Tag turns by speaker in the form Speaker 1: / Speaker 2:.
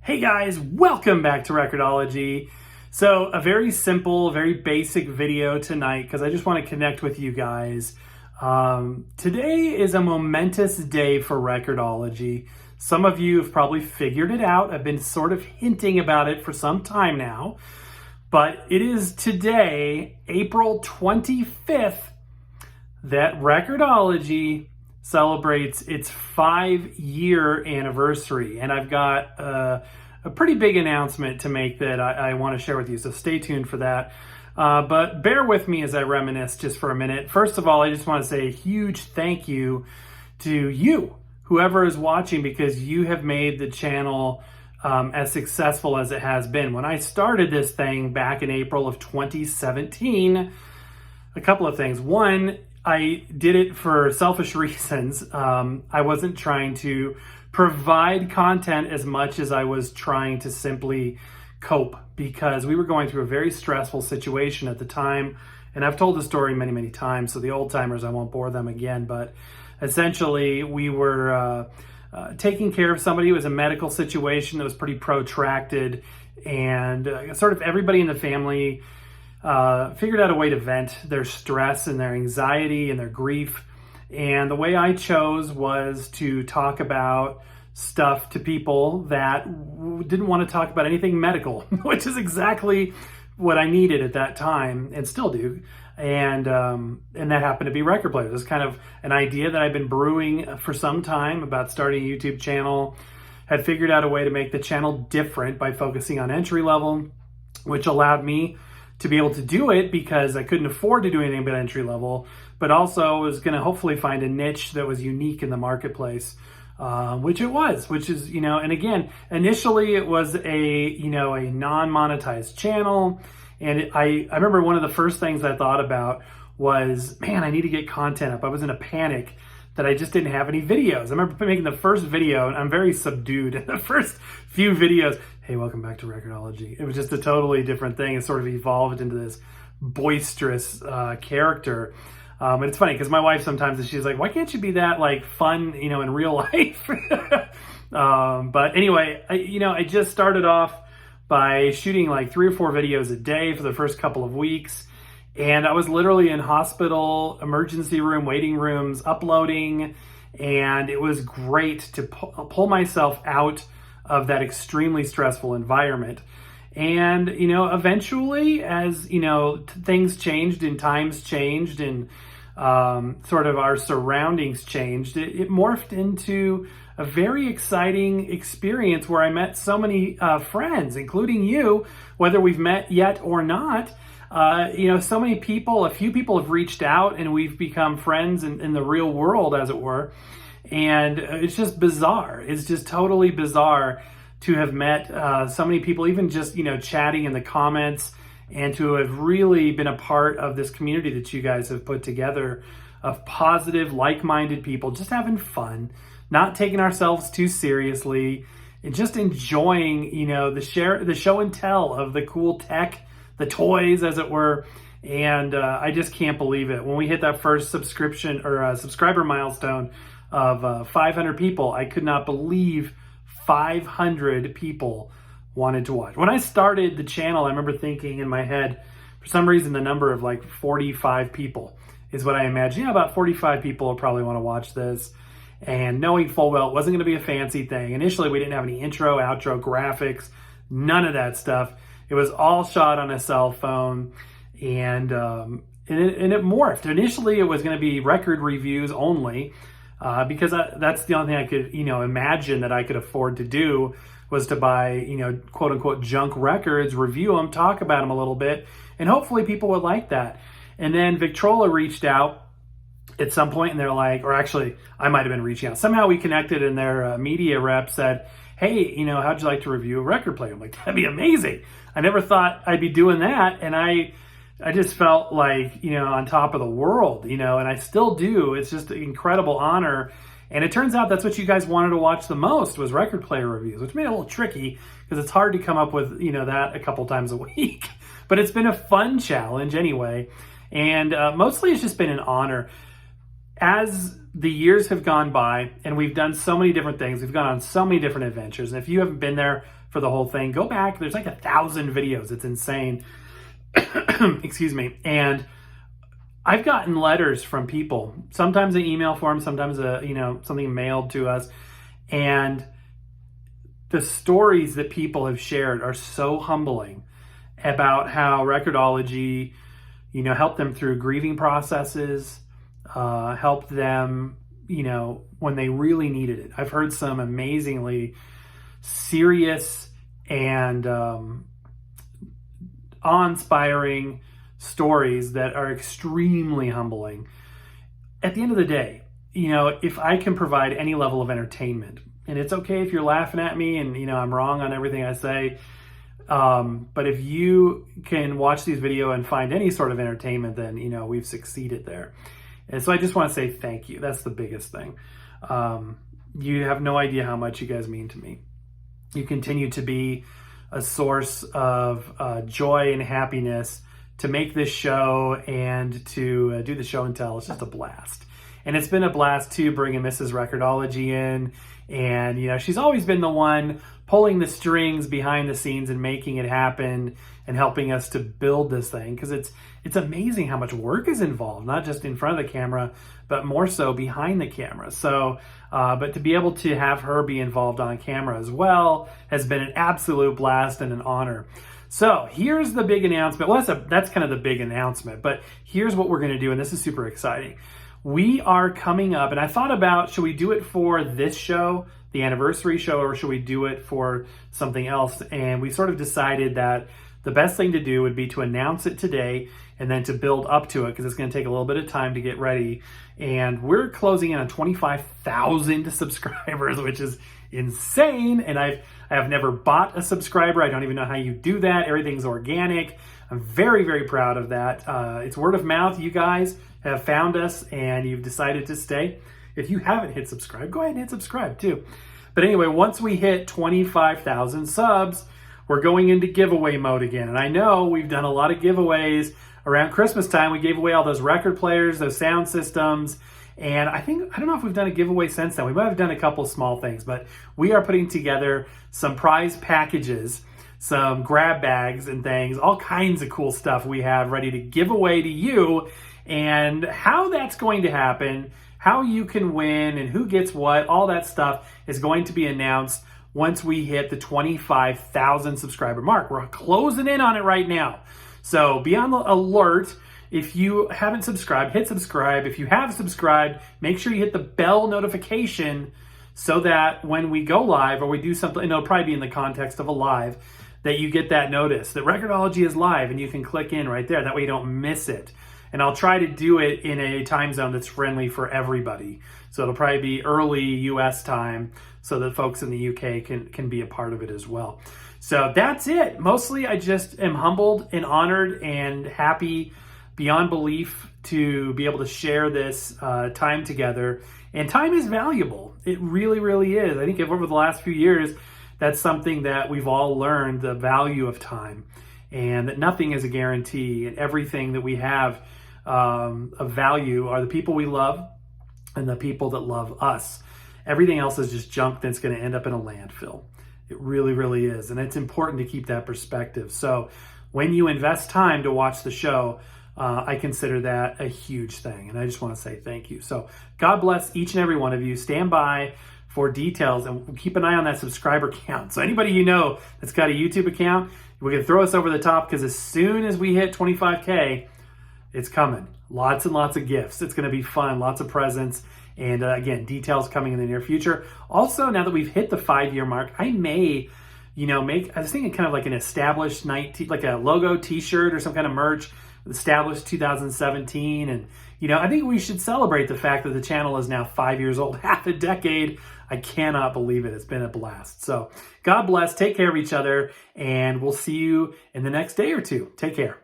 Speaker 1: Hey guys, welcome back to Record-ology. So a very simple, very basic video tonight because I just want to connect with you guys. Today is a momentous day for Record-ology. Some of you have probably figured it out. I've been sort of hinting about it for some time now. But it is today, April 25th, that Record-ology celebrates its 5-year anniversary. And I've got a pretty big announcement to make that I want to share with you. So stay tuned for that. But bear with me as I reminisce just for a minute. First of all, I just want to say a huge thank you to you, whoever is watching, because you have made the channel as successful as it has been. When I started this thing back in April of 2017, a couple of things. One, I did it for selfish reasons. I wasn't trying to provide content as much as I was trying to simply cope, because we were going through a very stressful situation at the time. And I've told the story many, many times, so the old timers, I won't bore them again. But essentially, we were taking care of somebody. It was a medical situation that was pretty protracted, and sort of everybody in the family figured out a way to vent their stress and their anxiety and their grief. And the way I chose was to talk about stuff to people that didn't want to talk about anything medical, which is exactly what I needed at that time and still do. And that happened to be record players. It was kind of an idea that I've been brewing for some time about starting a YouTube channel. Had figured out a way to make the channel different by focusing on entry level, which allowed me to be able to do it because I couldn't afford to do anything but entry level, but also was going to hopefully find a niche that was unique in the marketplace, which it was, which is, and again, initially it was a non-monetized channel. And I remember one of the first things I thought about was, man, I need to get content up. I was in a panic that I just didn't have any videos. I remember making the first video, and I'm very subdued in the first few videos. Hey, welcome back to Record-ology. It was just a totally different thing. It sort of evolved into this boisterous character. And it's funny because my wife sometimes, she's like, why can't you be that like fun, in real life? But anyway, I just started off by shooting like 3 or 4 videos a day for the first couple of weeks. And I was literally in hospital, emergency room, waiting rooms, uploading. And it was great to pull myself out of that extremely stressful environment. And, eventually as, things changed and times changed and sort of our surroundings changed, it morphed into a very exciting experience where I met so many friends, including you, whether we've met yet or not. So many people, a few people have reached out and we've become friends in the real world, as it were. And it's just bizarre. It's just totally bizarre to have met so many people, even just, chatting in the comments, and to have really been a part of this community that you guys have put together of positive, like-minded people, just having fun, not taking ourselves too seriously, and just enjoying, the show and tell of the cool tech, the toys, as it were. And I just can't believe it. When we hit that first subscription or subscriber milestone of 500 people, I could not believe 500 people wanted to watch. When I started the channel, I remember thinking in my head, for some reason, the number of like 45 people is what I imagined. About 45 people will probably want to watch this. And knowing full well it wasn't going to be a fancy thing. Initially, we didn't have any intro, outro, graphics, none of that stuff. It was all shot on a cell phone, and it morphed. Initially, it was going to be record reviews only, because that's the only thing I could, imagine that I could afford to do, was to buy, quote unquote junk records, review them, talk about them a little bit, and hopefully people would like that. And then Victrola reached out at some point, and they're like, or actually, I might have been reaching out. Somehow we connected, and their media rep said, hey, how'd you like to review a record player? I'm like, that'd be amazing. I never thought I'd be doing that. And I just felt like, on top of the world, and I still do. It's just an incredible honor. And it turns out that's what you guys wanted to watch the most, was record player reviews, which made it a little tricky because it's hard to come up with, that a couple times a week. But it's been a fun challenge anyway. And mostly it's just been an honor. As the years have gone by and we've done so many different things, we've gone on so many different adventures. And if you haven't been there, for the whole thing. Go back. There's like 1,000 videos. It's insane. Excuse me. And I've gotten letters from people, sometimes an email form, sometimes something mailed to us. And the stories that people have shared are so humbling about how Record-ology, helped them through grieving processes, helped them, when they really needed it. I've heard some amazingly serious and awe-inspiring stories that are extremely humbling. At the end of the day, if I can provide any level of entertainment, and it's okay if you're laughing at me and, I'm wrong on everything I say, but if you can watch these videos and find any sort of entertainment, then, we've succeeded there. And so I just want to say thank you. That's the biggest thing. You have no idea how much you guys mean to me. You continue to be a source of joy and happiness to make this show and to do the show and tell. It's just a blast. And it's been a blast too, bringing Mrs. Record-ology in. And, she's always been the one pulling the strings behind the scenes and making it happen and helping us to build this thing. Because it's amazing how much work is involved, not just in front of the camera, but more so behind the camera. So, but to be able to have her be involved on camera as well has been an absolute blast and an honor. So here's the big announcement. Well, that's kind of the big announcement, but here's what we're going to do, and this is super exciting. We are coming up, and I thought about, should we do it for this show, the anniversary show, or should we do it for something else? And we sort of decided that the best thing to do would be to announce it today and then to build up to it, because it's going to take a little bit of time to get ready. And we're closing in on 25,000 subscribers, which is insane. And I have never bought a subscriber. I don't even know how you do that. Everything's organic. I'm very, very proud of that. It's word of mouth. You guys have found us and you've decided to stay. If you haven't hit subscribe, go ahead and hit subscribe too. But anyway, once we hit 25,000 subs, we're going into giveaway mode again. And I know we've done a lot of giveaways around Christmas time. We gave away all those record players, those sound systems. And I don't know if we've done a giveaway since then. We might have done a couple small things, but we are putting together some prize packages, some grab bags and things, all kinds of cool stuff we have ready to give away to you. And how that's going to happen, how you can win and who gets what, all that stuff is going to be announced once we hit the 25,000 subscriber mark. We're closing in on it right now. So be on the alert. If you haven't subscribed, hit subscribe. If you have subscribed, make sure you hit the bell notification so that when we go live or we do something, and it'll probably be in the context of a live, that you get that notice that Record-ology is live and you can click in right there. That way you don't miss it. And I'll try to do it in a time zone that's friendly for everybody. So it'll probably be early US time so that folks in the UK can be a part of it as well. So that's it. Mostly I just am humbled and honored and happy beyond belief to be able to share this time together. And time is valuable. It really, really is. I think over the last few years, that's something that we've all learned, the value of time, and that nothing is a guarantee, and everything that we have of value are the people we love and the people that love us. Everything else is just junk that's going to end up in a landfill. It really, really is. And it's important to keep that perspective. So when you invest time to watch the show, I consider that a huge thing. And I just want to say thank you. So God bless each and every one of you. Stand by for details and keep an eye on that subscriber count. So anybody you know that's got a YouTube account, we're going to throw us over the top, because as soon as we hit 25K, it's coming. Lots and lots of gifts. It's going to be fun. Lots of presents. And again, details coming in the near future. Also, now that we've hit the 5-year mark, I may, I was thinking kind of like an established like a logo t-shirt or some kind of merch, established 2017. And, I think we should celebrate the fact that the channel is now 5 years old, half a decade. I cannot believe it. It's been a blast. So God bless. Take care of each other. And we'll see you in the next day or two. Take care.